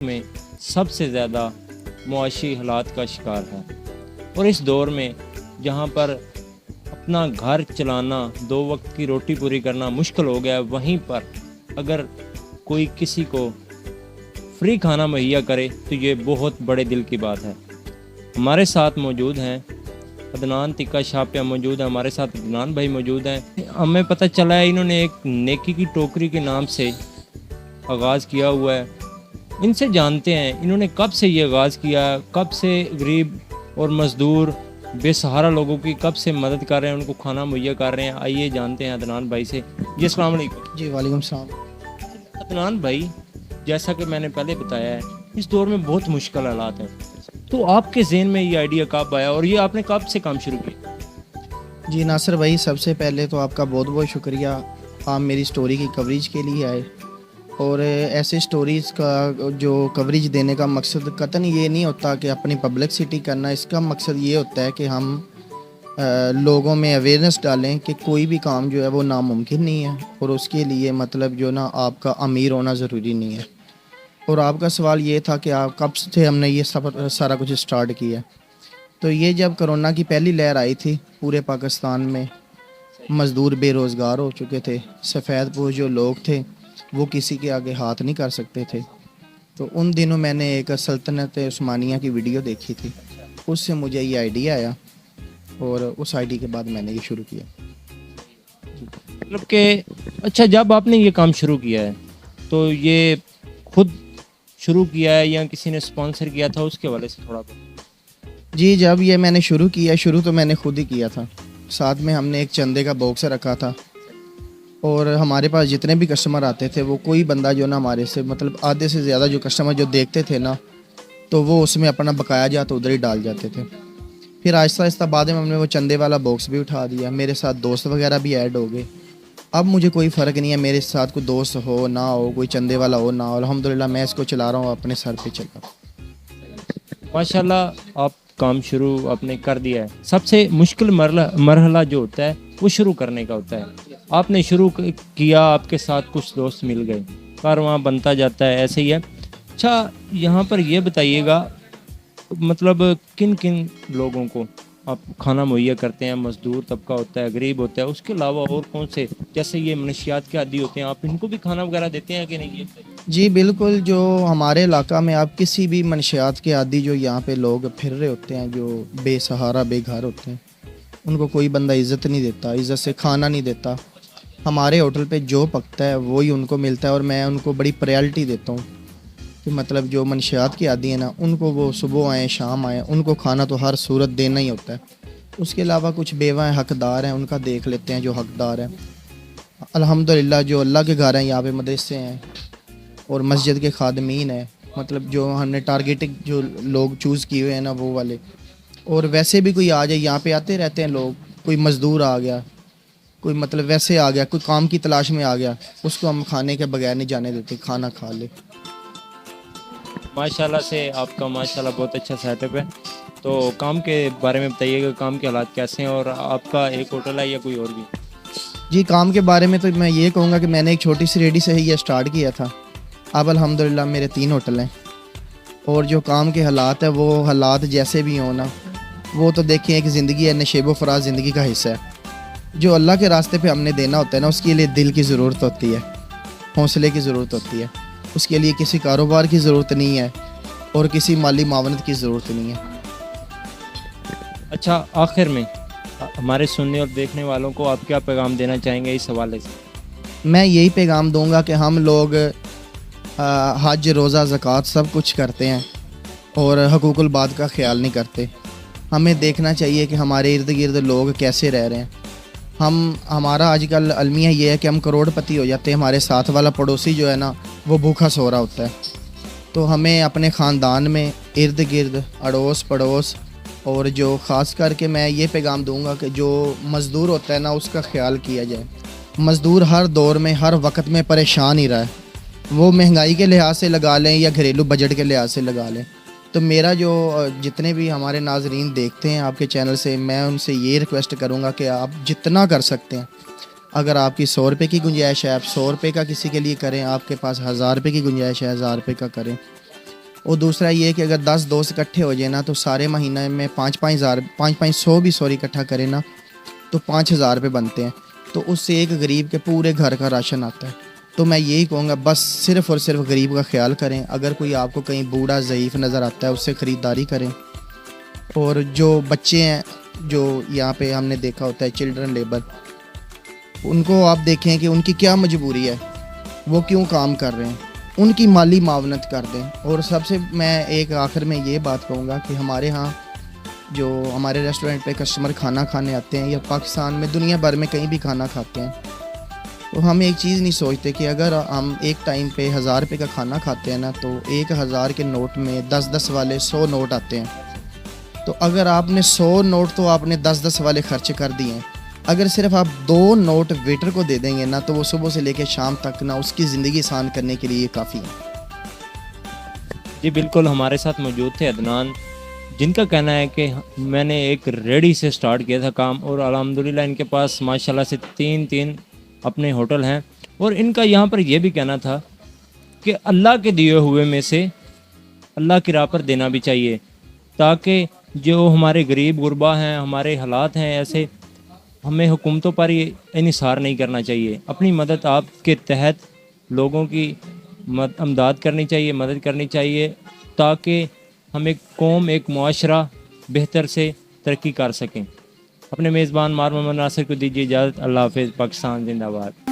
میں سب سے زیادہ معاشی حالات کا شکار ہے، اور اس دور میں جہاں پر اپنا گھر چلانا، 2 وقت کی روٹی پوری کرنا مشکل ہو گیا ہے، وہیں پر اگر کوئی کسی کو فری کھانا مہیا کرے تو یہ بہت بڑے دل کی بات ہے۔ ہمارے ساتھ موجود ہیں عدنان تکا شاپیہ موجود ہیں، ہمارے ساتھ عدنان بھائی موجود ہیں۔ ہمیں پتہ چلا ہے انہوں نے ایک نیکی کی ٹوکری کے نام سے آغاز کیا ہوا ہے۔ ان سے جانتے ہیں انہوں نے کب سے یہ آغاز کیا ہے، کب سے غریب اور مزدور بے سہارا لوگوں کی کب سے مدد کر رہے ہیں، ان کو کھانا مہیا کر رہے ہیں۔ آئیے جانتے ہیں عدنان بھائی سے۔ جی السلام علیکم۔ جی وعلیکم السلام۔ عدنان بھائی، جیسا کہ میں نے پہلے بتایا ہے اس دور میں بہت مشکل حالات ہیں، تو آپ کے ذہن میں یہ آئیڈیا کب آیا اور یہ آپ نے کب سے کام شروع کیا؟ جی ناصر بھائی، سب سے پہلے تو آپ کا بہت بہت شکریہ، آپ میری سٹوری کی کوریج کے لیے آئے۔ اور ایسے سٹوریز کا جو کوریج دینے کا مقصد قطعاً یہ نہیں ہوتا کہ اپنی پبلکسٹی کرنا، اس کا مقصد یہ ہوتا ہے کہ ہم لوگوں میں اویئرنیس ڈالیں کہ کوئی بھی کام جو ہے وہ ناممکن نہیں ہے، اور اس کے لیے مطلب جو نا آپ کا امیر ہونا ضروری نہیں ہے۔ اور آپ کا سوال یہ تھا کہ آپ کب سے ہم نے یہ سارا کچھ سٹارٹ کیا۔ تو یہ جب کرونا کی پہلی لہر آئی تھی پورے پاکستان میں، مزدور بے روزگار ہو چکے تھے، سفید پوش جو لوگ تھے وہ کسی کے آگے ہاتھ نہیں کر سکتے تھے، تو ان دنوں میں نے ایک سلطنت عثمانیہ کی ویڈیو دیکھی تھی، اس سے مجھے یہ آئیڈیا آیا، اور اس آئیڈیا کے بعد میں نے یہ شروع کیا۔ مطلب کہ اچھا، جب آپ نے یہ کام شروع کیا ہے تو یہ خود شروع کیا ہے یا کسی نے سپانسر کیا تھا؟ اس کے حوالے سے تھوڑا بہت۔ جی جب یہ میں نے شروع کیا، شروع تو میں نے خود ہی کیا تھا، ساتھ میں ہم نے ایک چندے کا باکس رکھا تھا، اور ہمارے پاس جتنے بھی کسٹمر آتے تھے وہ کوئی بندہ جو نا ہمارے سے مطلب آدھے سے زیادہ جو کسٹمر جو دیکھتے تھے نا، تو وہ اس میں اپنا بقایا جاتا ادھر ہی ڈال جاتے تھے۔ پھر آہستہ آہستہ بعد میں ہم نے وہ چندے والا باکس بھی اٹھا دیا، میرے ساتھ دوست وغیرہ بھی ایڈ ہو گئے۔ اب مجھے کوئی فرق نہیں ہے میرے ساتھ کوئی دوست ہو نہ ہو، کوئی چندے والا ہو نہ ہو، الحمدللہ میں اس کو چلا رہا ہوں، اپنے سر پہ چل رہا ہوں۔ ماشاءاللہ آپ کام شروع آپ نے کر دیا ہے۔ سب سے مشکل مرحلہ جو ہوتا ہے وہ شروع کرنے کا ہوتا ہے۔ آپ نے شروع کیا، آپ کے ساتھ کچھ دوست مل گئے، کارواں بنتا جاتا ہے، ایسے ہی ہے۔ اچھا یہاں پر یہ بتائیے گا مطلب کن کن لوگوں کو آپ کھانا مہیا کرتے ہیں؟ مزدور طبقہ ہوتا ہے، غریب ہوتا ہے، اس کے علاوہ اور کون سے، جیسے یہ منشیات کے عادی ہوتے ہیں، آپ ان کو بھی کھانا وغیرہ دیتے ہیں کہ نہیں؟ جی بالکل، جو ہمارے علاقہ میں آپ کسی بھی منشیات کے عادی جو یہاں پہ لوگ پھر رہے ہوتے ہیں، جو بے سہارا بے گھر ہوتے ہیں، ان کو کوئی بندہ عزت نہیں دیتا، عزت سے کھانا نہیں دیتا۔ ہمارے ہوٹل پہ جو پکتا ہے وہی ان کو ملتا ہے، اور میں ان کو بڑی پریالٹی دیتا ہوں کہ مطلب جو منشیات کی عادی ہیں نا، ان کو وہ صبح آئیں شام آئیں، ان کو کھانا تو ہر صورت دینا ہی ہوتا ہے۔ اس کے علاوہ کچھ بیوہ ہیں، حقدار ہیں، ان کا دیکھ لیتے ہیں جو حقدار ہیں۔ الحمدللہ جو اللہ کے گھر ہیں، یہاں پہ مدرسے ہیں اور مسجد کے خادمین ہیں، مطلب جو ہم نے ٹارگیٹنگ جو لوگ چوز کیے ہوئے ہیں نا وہ والے۔ اور ویسے بھی کوئی آ جائے، یہاں پہ آتے رہتے ہیں لوگ، کوئی مزدور آ گیا، کوئی مطلب ویسے آ گیا، کوئی کام کی تلاش میں آ گیا، اس کو ہم کھانے کے بغیر نہیں جانے دیتے، کھانا کھا لے۔ ماشاءاللہ سے آپ کا ماشاءاللہ بہت اچھا سیٹ اپ ہے۔ تو کام کے بارے میں بتائیے گا، کام کے حالات کیسے ہیں، اور آپ کا ایک ہوٹل ہے یا کوئی اور بھی؟ جی کام کے بارے میں تو میں یہ کہوں گا کہ میں نے ایک چھوٹی سی ریڈی سے ہی یہ سٹارٹ کیا تھا، اب الحمدللہ میرے 3 ہوٹل ہیں، اور جو کام کے حالات ہیں وہ حالات جیسے بھی ہوں نا، وہ تو دیکھیں ایک زندگی ہے، نشیب و فراز زندگی کا حصہ ہے۔ جو اللہ کے راستے پہ ہم نے دینا ہوتا ہے نا، اس کے لیے دل کی ضرورت ہوتی ہے، حوصلے کی ضرورت ہوتی ہے، اس کے لیے کسی کاروبار کی ضرورت نہیں ہے، اور کسی مالی معاونت کی ضرورت نہیں ہے۔ اچھا آخر میں ہمارے سننے اور دیکھنے والوں کو آپ کیا پیغام دینا چاہیں گے اس حوالے سے؟ میں یہی پیغام دوں گا کہ ہم لوگ حج روزہ زکوٰۃ سب کچھ کرتے ہیں اور حقوق الباد کا خیال نہیں کرتے۔ ہمیں دیکھنا چاہیے کہ ہمارے ارد گرد لوگ کیسے رہ رہے ہیں۔ ہمارا آج کل المیہ یہ ہے کہ ہم کروڑ پتی ہو جاتے ہیں، ہمارے ساتھ والا پڑوسی جو ہے نا وہ بھوکا سو رہا ہوتا ہے۔ تو ہمیں اپنے خاندان میں ارد گرد اڑوس پڑوس، اور جو خاص کر کے میں یہ پیغام دوں گا کہ جو مزدور ہوتا ہے نا اس کا خیال کیا جائے۔ مزدور ہر دور میں ہر وقت میں پریشان ہی رہا ہے، وہ مہنگائی کے لحاظ سے لگا لیں یا گھریلو بجٹ کے لحاظ سے لگا لیں۔ تو میرا جو جتنے بھی ہمارے ناظرین دیکھتے ہیں آپ کے چینل سے، میں ان سے یہ ریکویسٹ کروں گا کہ آپ جتنا کر سکتے ہیں، اگر آپ کی 100 روپے کی گنجائش ہے آپ 100 روپے کا کسی کے لیے کریں، آپ کے پاس 1000 روپے کی گنجائش ہے 1000 روپے کا کریں۔ اور دوسرا یہ کہ اگر 10 دوست اکٹھے ہو جائیں نا تو سارے مہینے میں 500 بھی اکٹھا کریں نا تو 5,000 روپے بنتے ہیں، تو اس سے ایک غریب کے پورے گھر کا راشن آتا ہے۔ تو میں یہی کہوں گا بس صرف اور صرف غریب کا خیال کریں، اگر کوئی آپ کو کہیں بوڑھا ضعیف نظر آتا ہے اس سے خریداری کریں، اور جو بچے ہیں جو یہاں پہ ہم نے دیکھا ہوتا ہے چلڈرن لیبر، ان کو آپ دیکھیں کہ ان کی کیا مجبوری ہے، وہ کیوں کام کر رہے ہیں، ان کی مالی معاونت کر دیں۔ اور سب سے میں ایک آخر میں یہ بات کہوں گا کہ ہمارے ہاں جو ہمارے ریسٹورنٹ پہ کسٹمر کھانا کھانے آتے ہیں یا پاکستان میں دنیا بھر میں کہیں بھی کھانا کھاتے ہیں، تو ہم ایک چیز نہیں سوچتے کہ اگر ہم ایک ٹائم پہ 1,000 روپے کا کھانا کھاتے ہیں نا تو 1,000 کے نوٹ میں 10 والے 100 نوٹ آتے ہیں، تو اگر آپ نے 100 نوٹ تو آپ نے 10 والے خرچ کر دیے ہیں، اگر صرف آپ 2 نوٹ ویٹر کو دے دیں گے نا تو وہ صبح سے لے کے شام تک نا اس کی زندگی آسان کرنے کے لیے کافی ہے۔ جی بالکل، ہمارے ساتھ موجود تھے عدنان، جن کا کہنا ہے کہ میں نے ایک ریڈی سے سٹارٹ کیا تھا کام، اور الحمدللہ ان کے پاس ماشاءاللہ سے 3 اپنے ہوٹل ہیں، اور ان کا یہاں پر یہ بھی کہنا تھا کہ اللہ کے دیے ہوئے میں سے اللہ کی راہ پر دینا بھی چاہیے، تاکہ جو ہمارے غریب غربا ہیں، ہمارے حالات ہیں ایسے، ہمیں حکومتوں پر یہ انحصار نہیں کرنا چاہیے، اپنی مدد آپ کے تحت لوگوں کی امداد کرنی چاہیے، مدد کرنی چاہیے، تاکہ ہم ایک قوم، ایک معاشرہ بہتر سے ترقی کر سکیں۔ اپنے میزبان مار محمد ناصر کو دیجیے اجازت، اللہ حافظ، پاکستان زندہ باد۔